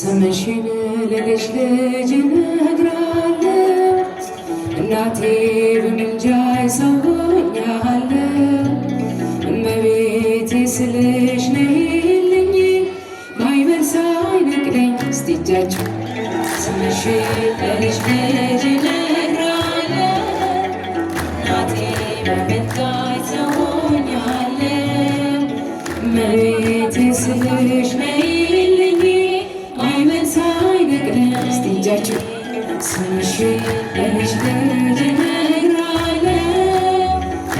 ስምሽን ለልጅ ልጅ እነግራለሁ እናቴ በምልጃሽ ሰውኛለሁ እመቤቴ ስልሽ ነይልኝ ማዕበል ሳይነቅለኝ እስቲ እጃችሁ ስምሽን ለልጅ ልጅ እነግራለሁ እናቴ በምልጃሽ ሰውኛለሁ እመቤቴ ስልሽ ነይልኝ ማዕበል ሳይነቅለኝ እስቲ እጃችሁ ስምሽን ለልጅ ልጅ እነግራለሁ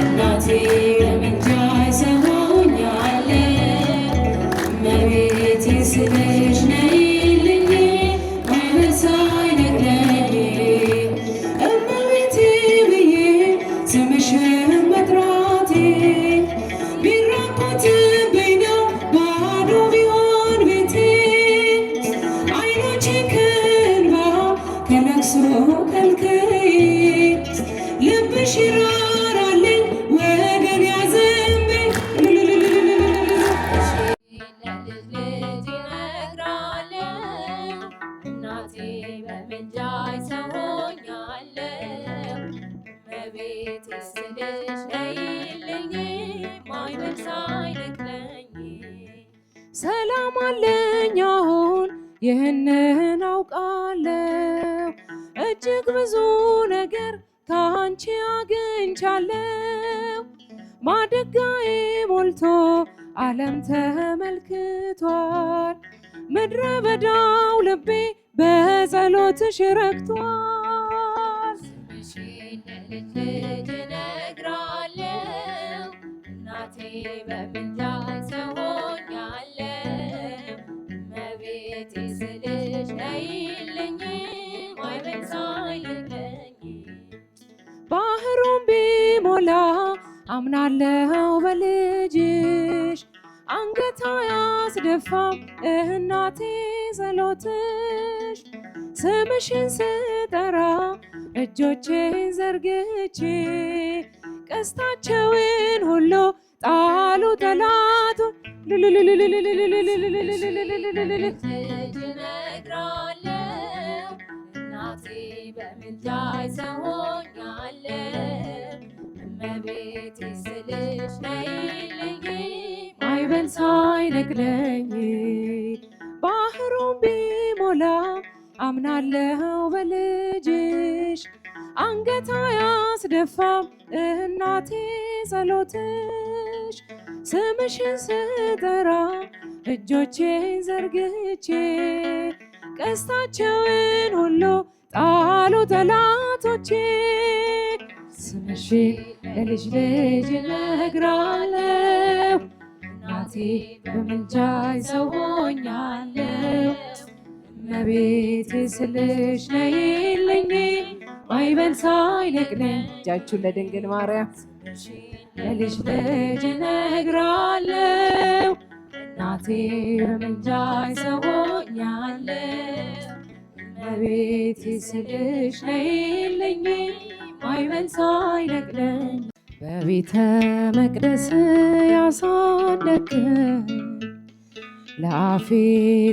እናቴ በምልጃሽ ሰውኛለሁ እመቤቴ ስልሽ ነይልኝ ማዕበል ሳይነቅለኝ እመቤቴ ብዬ ስምሽን መጥራቴ ቢራቆትብኝ ነው ባዶ ቢሆን ቤቴ ዓይኖቼ ከእንባ ከለቅሶ ከልክዬ ልብሽ ይራራልኝ ወገን ያዘንብኝ ለልጅ ልጅ እነግራለሁ እናቴ በምልጃሽ ሰውኛለሁ እመቤቴ ስልሽ ነይልኝ ማዕበል ሳይነቅለኝ ሰላም አለኝ አሁን ይህንን አውቃለሁ እጅግ ብዙ ነገር ከአንቺ አግኝቻለሁ ማደጋዬ ሞልቶ ዓለም ተመልክቷል ምድረ በዳው ልቤ በጸሎትሽ ረክቷል ስምሽን ለልጅ ልጅ እነግራለሁ እናቴ በምልጃሽ ሰውኛለሁ እመቤቴ ስልሽ ነይልኝ ማዕበል ሳይነቅለኝ ባህሩን ቢሞላ አምናለሁ በልጅሽ አንገት አያስደፋም እናቴ ጸሎትሽ ስምሽን ስጠራ እጆቼን ዘርግቼ ቀስታቸውን ሁሉ ጣሉ ጠላቱን እነግራለሁ እናቴ በምልጃሽ ሰውኛለሁ እመቤቴ ስልሽ ነይልኝ ማዕበል ሳይነቅለኝ ባህሩን ቢሞላ አምናለሁ በልጅሽ አንገት አያስደፋም እናቴ ጸሎትሽ ስምሽን ስጠራ እጆቼን ዘርግቼ ቀስታቸውን ሁሉ ጣሉ ጠላቶቼ ስምሽን ለልጅ ልጅ እነግራለሁ እናቴ በምልጃሽ ሰውኛለሁ እመቤቴ ስልሽ ነይልኝ ማዕበል ሳይነቅለኝ እጃችሁን ለድንግል ማርያም ለልጅ ልጅ እነግራለሁ እናቴ በምልጃሽ ሰውኛለሁ እመቤቴ ስልሽ ነይልኝ ማዕበል ሳይነቅለኝ በቤተ መቅደስ ያሳደግከኝ ለአፌ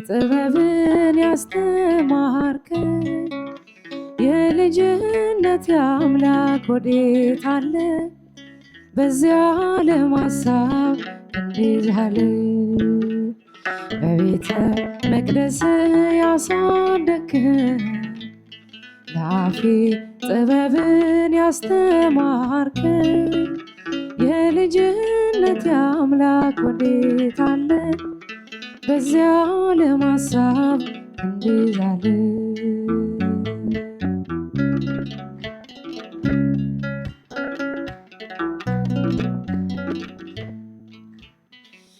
ጥበብን ያስተማርከኝ የልጅነት አምላክ ወዴት አለ በዚያ ዓለም ሐሳብ እንዴት አለ በቤተ መቅደስ ያሳደግከኝ ለአፌ ጥበብን ያስተማርከኝ የልጅነት አምላክ ወዴት አለ በዚያ ዓለም ሐሳብ እንዴት አለ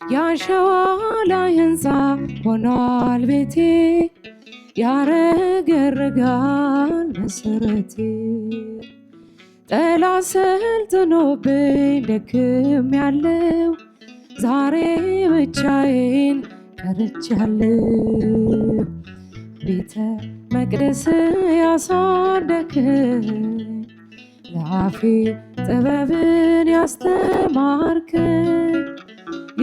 ያሸዋ ላይ ሕንፃ ሆኗል ቤቴ ያረገርጋል መሰረቴ ጠላት ሰልጥኖብኝ ደክሜያለሁ ዛሬ ብቻዬን ቀርቻለሁ ቤተ መቅደስ ያሳደግከኝ ለአፌ ጥበብን ያስተማርከኝ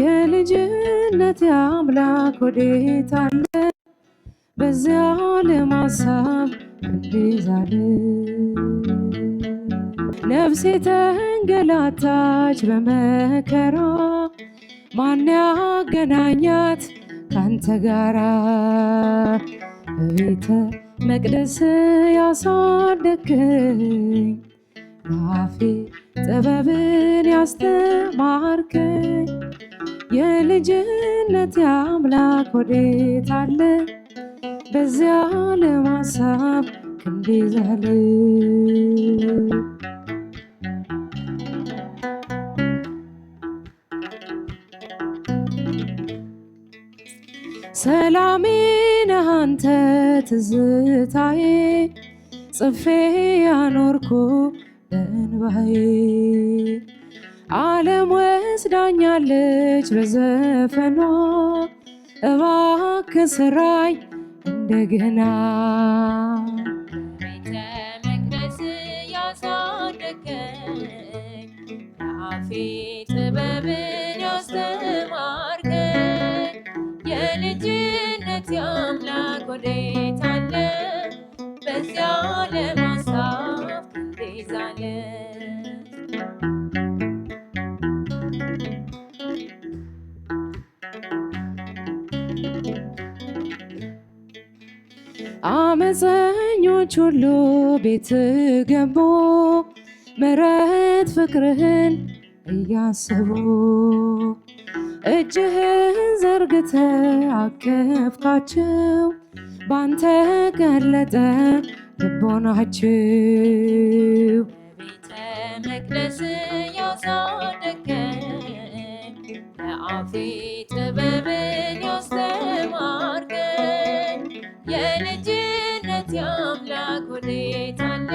የልጅነት አምላክ ወዴት አለ በዚያ ዓለም ሐሳብ እንዲዛል ነፍሴ ተንገላታች በመከራ ማን ያገናኛት ካንተ ጋራ በቤተ መቅደስ ያሳደግከኝ ለአፌ ጥበብን ያስተማርከኝ የልጅነት አምላክ ወዴት አለ በዚያ ዓለም ሐሳብ ክንዴ ዛለ ሰላሜ ነህ አንተ ትዝታዬ ጽፌ ያኖርኩ በእንባዬ ዓለም ወስዳኛለች በዘፈኗ እባክህ ስራኝ እንደገና ቤተ መቅደስ ያሳደግከኝ ለአፌ ጥበብን ያስተማርከኝ የልጅነት አምላክ ወዴት አለ በዚያ ዓለም ሐሳብ ክንዴ ዛለ አመፀኞች ሁሉ ቤት ገቡ ምሕረት ፍቅርህን እያሰቡ እጅህን ዘርግተ አቀፍካቸው ባንተ ቀለጠ ልቦናቸው ቤተ መቅደስ ያሳደግከኝ ለአፌ ጥበብን ያስተማርከኝ የልጅነት አምላክ ወዴት አለ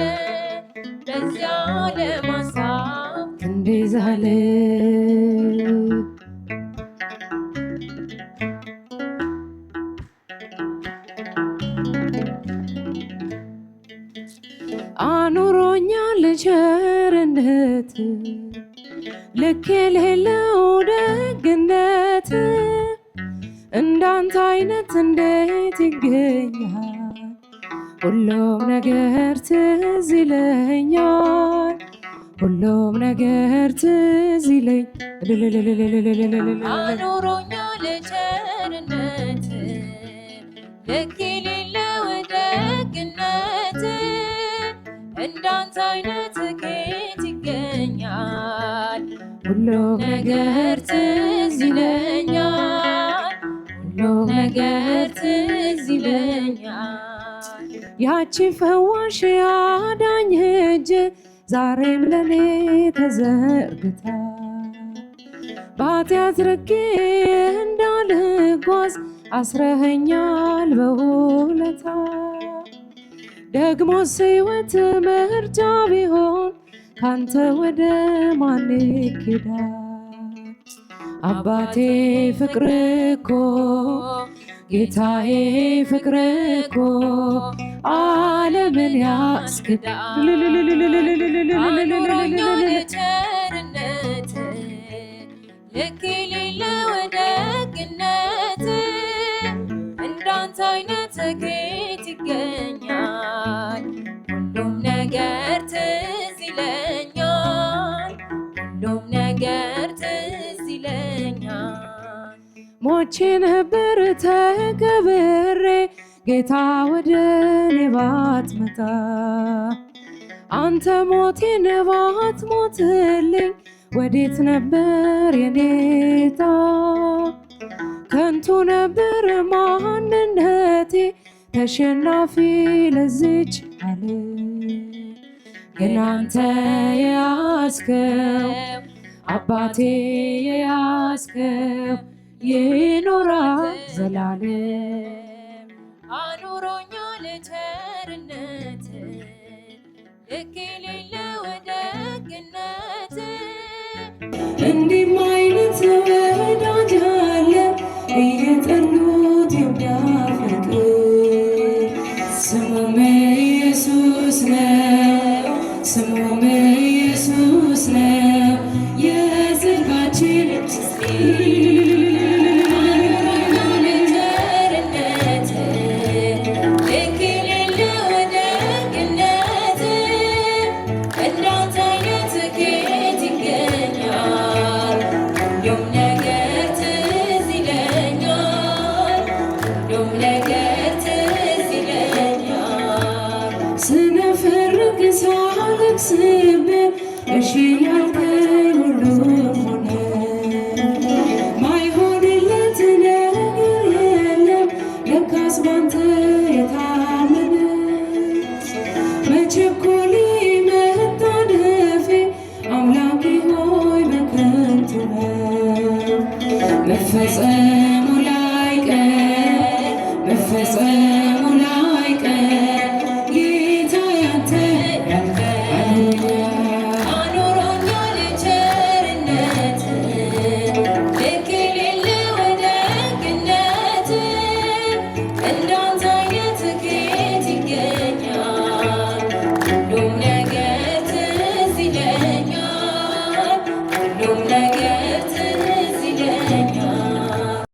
በዚያ ዓለም ሐሳብ ክንዴ ዛለ አኑሮኛል ቸርነት ልክ የሌለው ደግነት እንዳንተ አይነት እንዴት ይገኛል ሁሉም ነገር ትዝ ይለኛል ሁሉም ነገር ትዝ ይለኛል አኑሮኛል ቸርነት ልክ የሌለው ደግነት እንዳንተ አይነት ከየት ይገኛል ሁሉም ነገር ትዝ ይለኛል ሁሉም ነገር ትዝ ይለኛል ያቺ ፈዋሽ አዳኝ እጅ ዛሬም ለኔ ተዘርግታ በኃጢአት ርቄ እንዳልጓዝ አስረኸኛል በውለታ ደግሞ ሕይወት ምርጫ ቢሆን ካንተ ወደ ማን ይኬዳል አባቴ ፍቅር እኮ ጌታዬ ፍቅር እኮ ዓለምን ያስክዳል አኑሮኛል ቸርነት ልክ የሌለው ደግነት እንዳንተ አይነት ከየት ይገኛል ሁሉም ነገር ትዝ ይለኛል ሁሉም ነገር ትዝ ይለኛል ሞቼ ነበር ተቀብሬ ጌታ ወደ እኔ ባትመጣ አንተ ሞቴን ባትሞትልኝ ወዴት ነበር የኔታ ከንቱ ነበር ማንነቴ ተሸናፊ ለዚች ዓለም ግን አንተ የያዝከው አባቴ የያዝከው ይኖራል ዘላለም አኑሮኛል ቸርነት ልክ የሌለው ደግነት እንዲህም አይነት ወዳጅ አለ እየጠሉት የሚያፈቅር ስሙም ኢየሱስ ነው ስሙም ኢየሱስ ነው የጽድቃችን ምስጢር ስነፈርቅ ሳለቅስብህ እሺ ያልከኝ